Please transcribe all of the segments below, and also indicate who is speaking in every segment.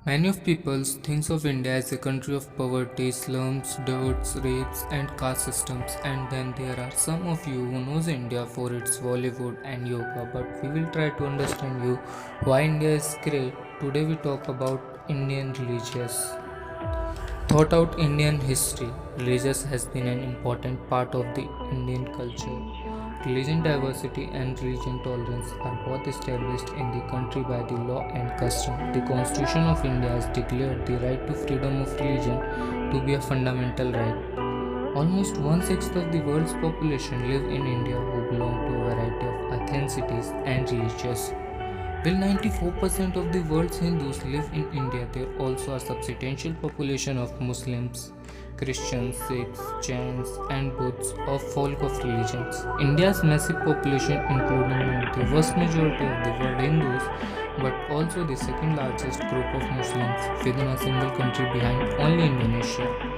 Speaker 1: Many of people think of India as a country of poverty, slums, dirts, rapes, and caste systems. And then there are some of you who knows India for its Bollywood and yoga. But we will try to understand you why India is great. Today we talk about Indian religious. Thought out Indian history. Religious has been an important part of the Indian culture. Religion diversity and religion tolerance are both established in the country by the law and custom. The Constitution of India has declared the right to freedom of religion to be a fundamental right. Almost one-sixth of the world's population live in India who belong to a variety of ethnicities and religions. While 94% of the world's Hindus live in India, there are also a substantial population of Muslims, Christians, Sikhs, Jains, and Buddhists of folk of religions. India's massive population, including the vast majority of the world Hindus, but also the second largest group of Muslims within a single country behind only Indonesia.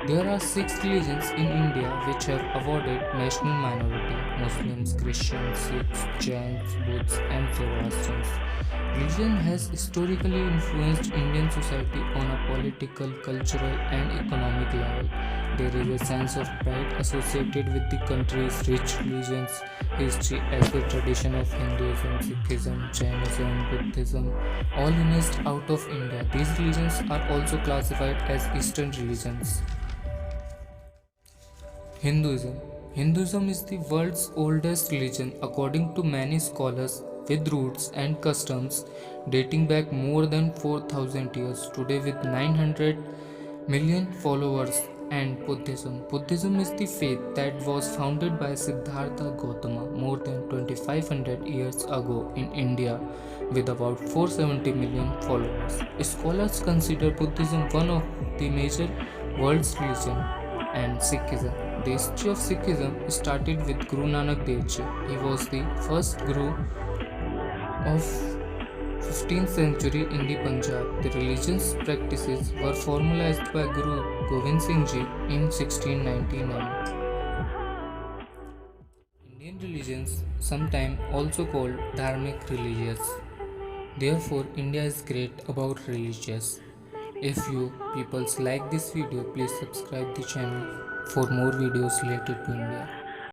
Speaker 1: There are six religions in India which have awarded national minority Muslims, Christians, Sikhs, Jains, Buddhists, and Zoroastrians. Religion has historically influenced Indian society on a political, cultural, and economic level. There is a sense of pride associated with the country's rich religions history as the tradition of Hinduism, Sikhism, Jainism, Buddhism, all emerged out of India. These religions are also classified as Eastern religions. Hinduism. Hinduism is the world's oldest religion according to many scholars with roots and customs dating back more than 4000 years today with 900 million followers and Buddhism. Buddhism is the faith that was founded by Siddhartha Gautama more than 2500 years ago in India with about 470 million followers. Scholars consider Buddhism one of the major world's religion and Sikhism. The history of Sikhism started with Guru Nanak Dev Ji. He was the first Guru of 15th century in the Punjab. The religion's practices were formalized by Guru Gobind Singh Ji in 1699. Indian religions, sometimes also called Dharmic religions. Therefore, India is great about religious. If you peoples like this video, please subscribe the channel for more videos related to India.